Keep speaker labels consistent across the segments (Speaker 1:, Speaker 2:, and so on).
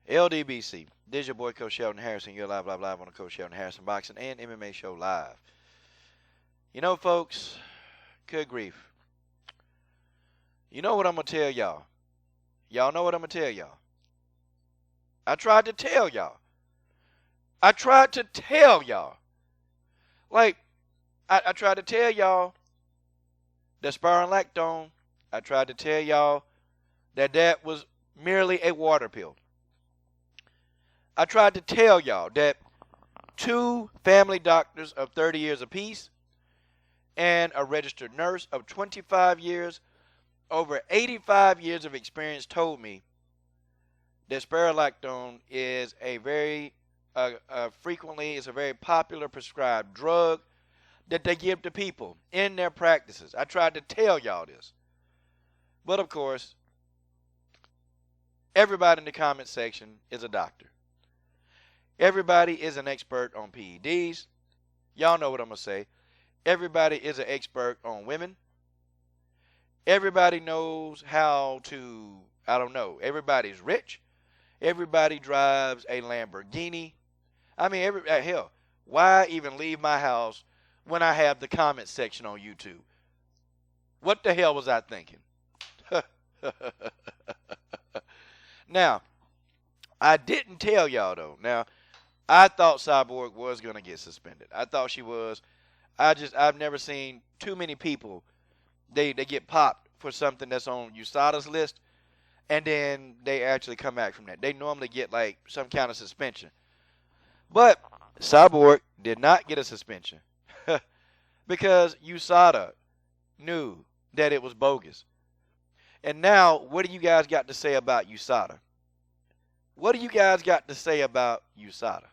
Speaker 1: LDBC. This is your boy Coach Sheldon Harrison. You're live on the Coach Sheldon Harrison Boxing and MMA Show Live. You know, folks, good grief. You know what I'm going to tell y'all? Y'all know what I'm going to tell y'all. I tried to tell y'all. Like, I tried to tell y'all that spironolactone. I tried to tell y'all that was merely a water pill. I tried to tell y'all that 2 family doctors of 30 years apiece and a registered nurse of 25 years, over 85 years of experience, told me that spironolactone is a very frequently is a very popular prescribed drug that they give to people in their practices. I tried to tell y'all this. But of course, everybody in the comment section is a doctor. Everybody is an expert on PEDs. Y'all know what I'm going to say. Everybody is an expert on women. Everybody knows how to, I don't know, everybody's rich. Everybody drives a Lamborghini. I mean, hell, why even leave my house when I have the comment section on YouTube? What the hell was I thinking? Now, I didn't tell y'all, though. Now, I thought Cyborg was going to get suspended. I thought she was. I've never seen too many people, they get popped for something that's on USADA's list, and then they actually come back from that. They normally get, like, some kind of suspension. But Cyborg did not get a suspension because USADA knew that it was bogus. And now, what do you guys got to say about USADA? What do you guys got to say about USADA?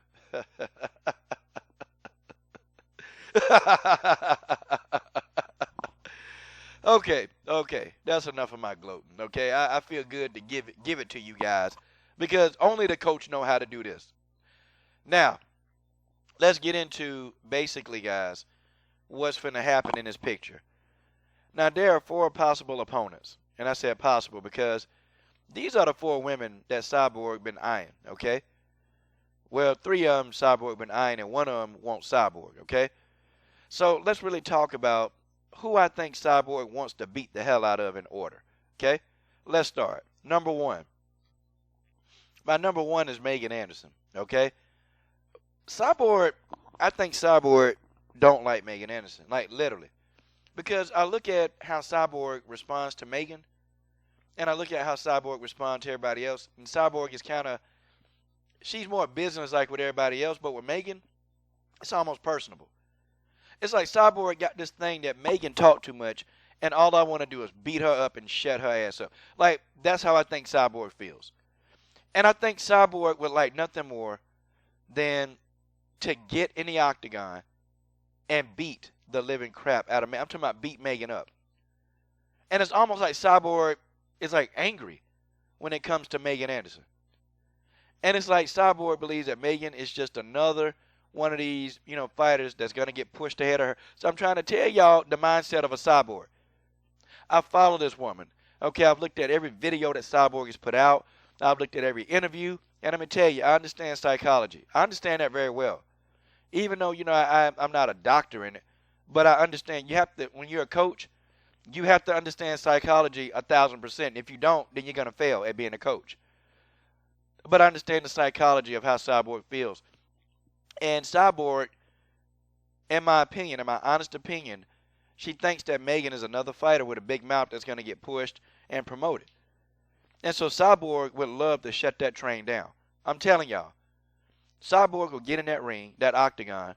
Speaker 1: Okay, that's enough of my gloating. Okay, I feel good to give it to you guys because only the coach know how to do this. Now, let's get into basically, guys, what's finna happen in this picture. Now, there are 4 possible opponents, and I said possible because these are the 4 women that Cyborg been eyeing. Okay. Well, 3 of them Cyborg been eyeing, and 1 of them wants Cyborg, okay? So let's really talk about who I think Cyborg wants to beat the hell out of in order, okay? Let's start. Number 1. My number 1 is Megan Anderson, okay? I think Cyborg don't like Megan Anderson, like literally. Because I look at how Cyborg responds to Megan, and I look at how Cyborg responds to everybody else, and Cyborg is kind of, she's more business-like with everybody else, but with Megan, it's almost personable. It's like Cyborg got this thing that Megan talked too much, and all I want to do is beat her up and shut her ass up. Like, that's how I think Cyborg feels. And I think Cyborg would like nothing more than to get in the octagon and beat the living crap out of Megan. I'm talking about beat Megan up. And it's almost like Cyborg is like angry when it comes to Megan Anderson. And it's like Cyborg believes that Megan is just another one of these, fighters that's going to get pushed ahead of her. So I'm trying to tell y'all the mindset of a Cyborg. I follow this woman. Okay, I've looked at every video that Cyborg has put out. I've looked at every interview. And I'm going to tell you, I understand psychology. I understand that very well. Even though, I'm not a doctor in it. But I understand you have to, when you're a coach, you have to understand psychology 1,000%. If you don't, then you're going to fail at being a coach. But I understand the psychology of how Cyborg feels. And Cyborg, in my opinion, in my honest opinion, she thinks that Megan is another fighter with a big mouth that's going to get pushed and promoted. And so Cyborg would love to shut that train down. I'm telling y'all, Cyborg will get in that ring, that octagon,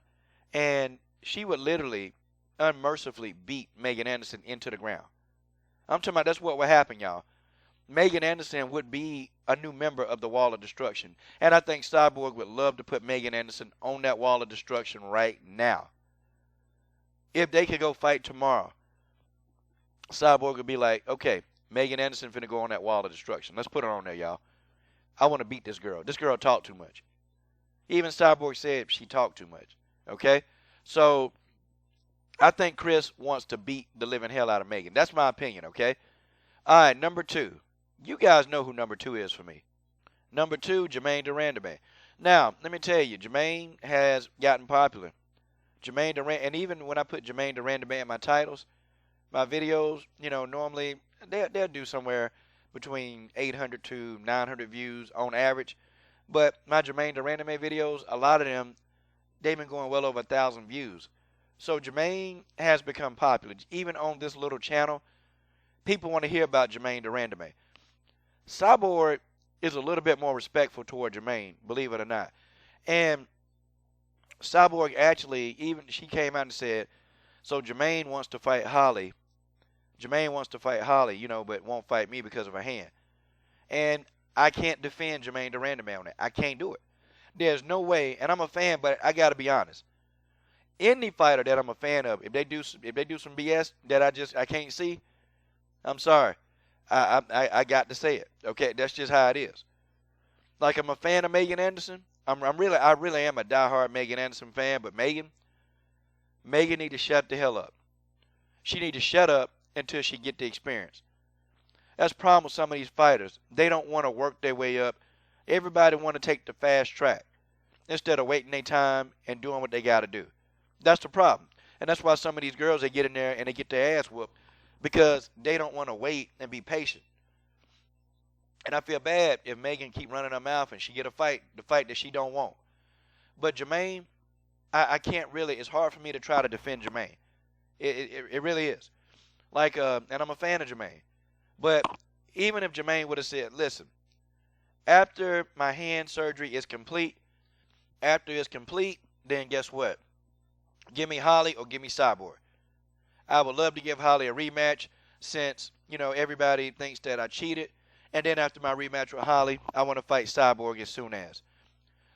Speaker 1: and she would literally, unmercifully beat Megan Anderson into the ground. I'm talking about that's what would happen, y'all. Megan Anderson would be a new member of the Wall of Destruction. And I think Cyborg would love to put Megan Anderson on that Wall of Destruction right now. If they could go fight tomorrow, Cyborg would be like, okay, Megan Anderson finna go on that Wall of Destruction. Let's put her on there, y'all. I want to beat this girl. This girl talked too much. Even Cyborg said she talked too much. Okay? So, I think Cris wants to beat the living hell out of Megan. That's my opinion, okay? All right, number 2. You guys know who number 2 is for me. Number 2, Germaine de Randamie. Now, let me tell you, Germaine has gotten popular. Germaine de Randamie, and even when I put Germaine de Randamie in my titles, my videos, normally they'll do somewhere between 800 to 900 views on average. But my Germaine de Randamie videos, a lot of them, they've been going well over 1,000 views. So Germaine has become popular. Even on this little channel, people want to hear about Germaine de Randamie. Cyborg is a little bit more respectful toward Germaine, believe it or not. And Cyborg actually, even she came out and said, so Germaine wants to fight Holly. Germaine wants to fight Holly, but won't fight me because of her hand. And I can't defend Germaine de Randamie on that. I can't do it. There's no way, and I'm a fan, but I got to be honest. Any fighter that I'm a fan of, if they do some BS that I can't see, I'm sorry. I got to say it. Okay, that's just how it is. Like, I'm a fan of Megan Anderson. I really am a diehard Megan Anderson fan, but Megan need to shut the hell up. She need to shut up until she get the experience. That's the problem with some of these fighters. They don't want to work their way up. Everybody want to take the fast track instead of waiting their time and doing what they got to do. That's the problem. And that's why some of these girls, they get in there and they get their ass whooped because they don't want to wait and be patient. And I feel bad if Megan keep running her mouth and she get the fight that she don't want. But Germaine, I can't really, it's hard for me to try to defend Germaine. It really is. Like, and I'm a fan of Germaine. But even if Germaine would have said, listen, after my hand surgery is complete, then guess what? Give me Holly or give me Cyborg. I would love to give Holly a rematch since, everybody thinks that I cheated. And then after my rematch with Holly, I want to fight Cyborg as soon as.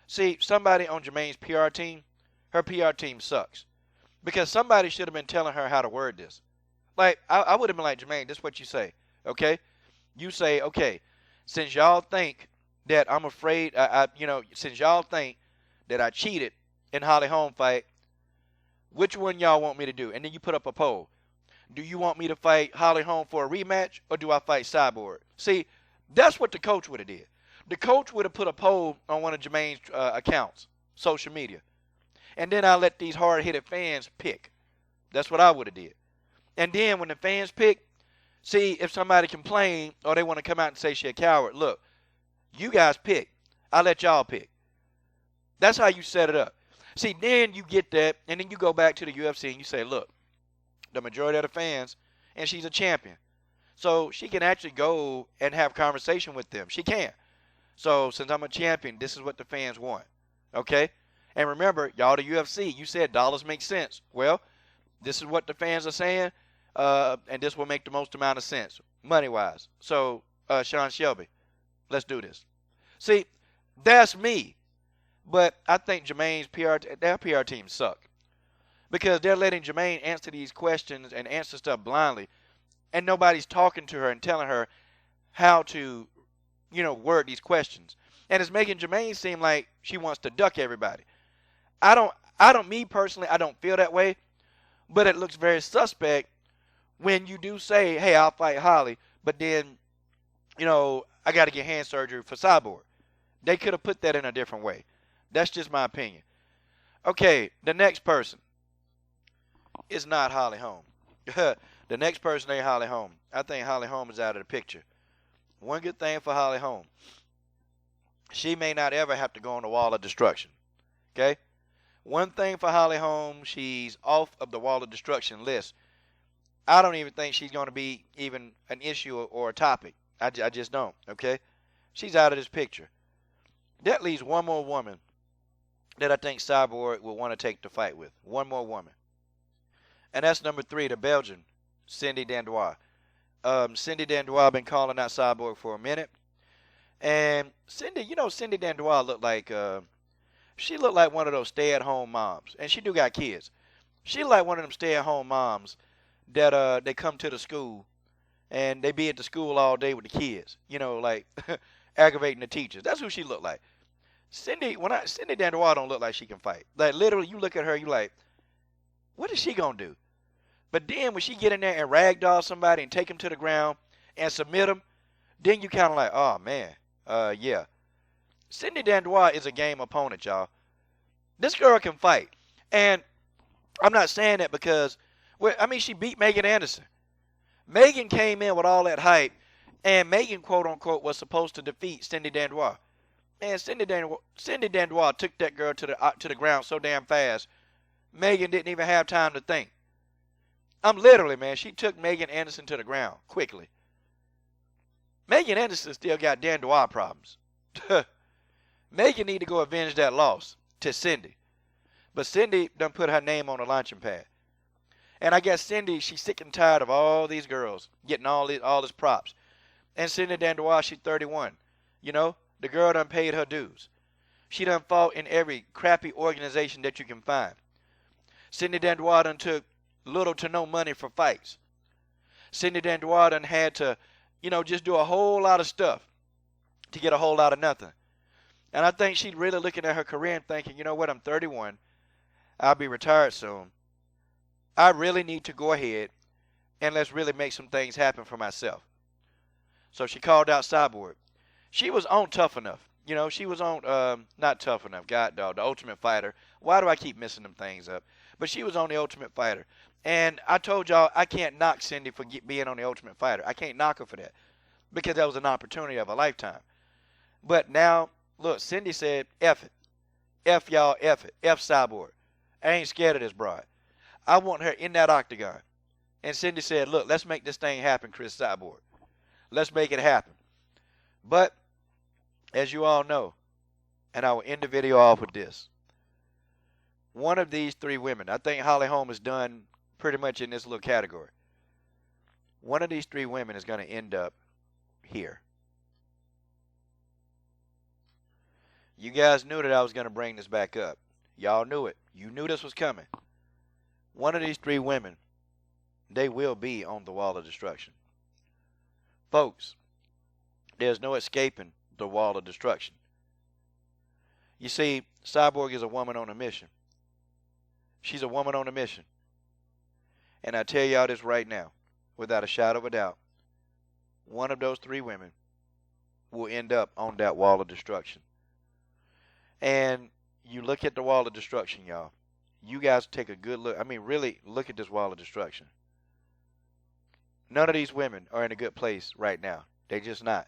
Speaker 1: See, somebody on Germaine's PR team, her PR team sucks. Because somebody should have been telling her how to word this. Like, I would have been like, Germaine, this is what you say, okay? You say, okay, since y'all think that I'm afraid, since y'all think that I cheated in Holly Holm fight, which one y'all want me to do? And then you put up a poll. Do you want me to fight Holly Holm for a rematch, or do I fight Cyborg? See, that's what the coach would have did. The coach would have put a poll on one of Germaine's accounts, social media. And then I let these hard-hitted fans pick. That's what I would have did. And then when the fans pick, see, if somebody complain or they want to come out and say she a coward, look, you guys pick. I let y'all pick. That's how you set it up. See, then you get that, and then you go back to the UFC and you say, look, the majority of the fans, and she's a champion. So she can actually go and have conversation with them. She can. So since I'm a champion, this is what the fans want. Okay? And remember, y'all, the UFC, you said dollars make sense. Well, this is what the fans are saying, and this will make the most amount of sense, money-wise. So, Sean Shelby, let's do this. See, that's me. But I think Germaine's their PR team suck. Because they're letting Germaine answer these questions and answer stuff blindly. And nobody's talking to her and telling her how to, word these questions. And it's making Germaine seem like she wants to duck everybody. Me personally, I don't feel that way. But it looks very suspect when you do say, hey, I'll fight Holly. But then, I got to get hand surgery for Cyborg. They could have put that in a different way. That's just my opinion. Okay, the next person is not Holly Holm. The next person ain't Holly Holm. I think Holly Holm is out of the picture. One good thing for Holly Holm, she may not ever have to go on the wall of destruction. Okay? One thing for Holly Holm, she's off of the wall of destruction list. I don't even think she's going to be even an issue or a topic. I just don't. Okay? She's out of this picture. That leaves one more woman that I think Cyborg will want to take the fight with. One more woman. And that's number 3, the Belgian, Cindy Dandois. Cindy Dandois been calling out Cyborg for a minute. And Cindy Dandois looked like, she looked like one of those stay-at-home moms. And she do got kids. She like one of them stay-at-home moms that they come to the school and they be at the school all day with the kids. Like aggravating the teachers. That's who she looked like. Cindy Dandois don't look like she can fight. Like literally, you look at her, you like, what is she gonna do? But then when she get in there and ragdoll somebody and take him to the ground and submit him, then you kind of like, oh man, yeah. Cindy Dandois is a game opponent, y'all. This girl can fight. And I'm not saying that because, well, I mean, she beat Megan Anderson. Megan came in with all that hype, and Megan, quote unquote, was supposed to defeat Cindy Dandois. And Cindy Dandois took that girl to the ground so damn fast, Megan didn't even have time to think. I'm literally, man, she took Megan Anderson to the ground quickly. Megan Anderson still got Dandois problems. Megan need to go avenge that loss to Cindy. But Cindy done put her name on the launching pad. And I guess Cindy, she's sick and tired of all these girls getting all this props. And Cindy Dandois, she's 31. You know, the girl done paid her dues. She done fought in every crappy organization that you can find. Cindy Dandois done took little to no money for fights. Cindy Dandois done had to, you know, just do a whole lot of stuff to get a whole lot of nothing. And I think she's really looking at her career and thinking, you know what, I'm 31. I'll be retired soon. I really need to go ahead and let's really make some things happen for myself. So she called out Cyborg. She was on Tough Enough. You know, she was on, not Tough Enough, God dog, the Ultimate Fighter. Why do I keep messing them things up? But she was on the Ultimate Fighter. And I told y'all I can't knock Cindy for being on the Ultimate Fighter. I can't knock her for that because that was an opportunity of a lifetime. But now, look, Cindy said, F it. F y'all, F it. F Cyborg. I ain't scared of this broad. I want her in that octagon. And Cindy said, look, let's make this thing happen, Cris Cyborg. Let's make it happen. But, as you all know, and I will end the video off with this. One of these three women, I think Holly Holm is done pretty much in this little category. One of these three women is going to end up here. You guys knew that I was going to bring this back up. Y'all knew it. You knew this was coming. One of these three women, they will be on the wall of destruction. Folks, there's no escaping the wall of destruction. You see, Cyborg is a woman on a mission. She's a woman on a mission. And I tell y'all this right now, without a shadow of a doubt, one of those three women will end up on that wall of destruction. And you look at the wall of destruction, y'all. You guys take a good look. I mean, really look at this wall of destruction. None of these women are in a good place right now. They're just not.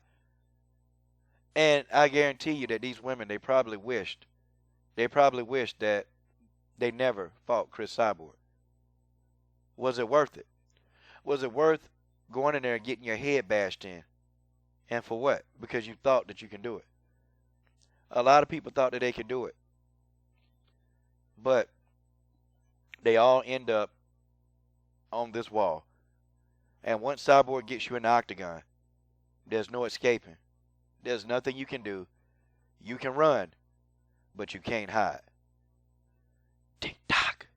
Speaker 1: And I guarantee you that these women, they probably wished that they never fought Cris Cyborg. Was it worth it? Was it worth going in there and getting your head bashed in? And for what? Because you thought that you can do it. A lot of people thought that they could do it. But they all end up on this wall. And once Cyborg gets you in the octagon, there's no escaping. There's nothing you can do. You can run, but you can't hide. Tick tock.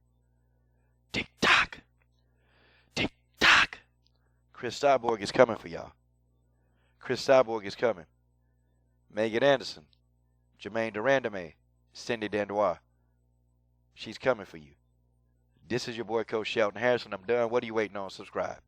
Speaker 1: Tick tock. Tick tock. Cris Cyborg is coming for y'all. Cris Cyborg is coming. Megan Anderson. Germaine de Randamie. Cindy Dandois. She's coming for you. This is your boy, Coach Shelton Harrison. I'm done. What are you waiting on? Subscribe.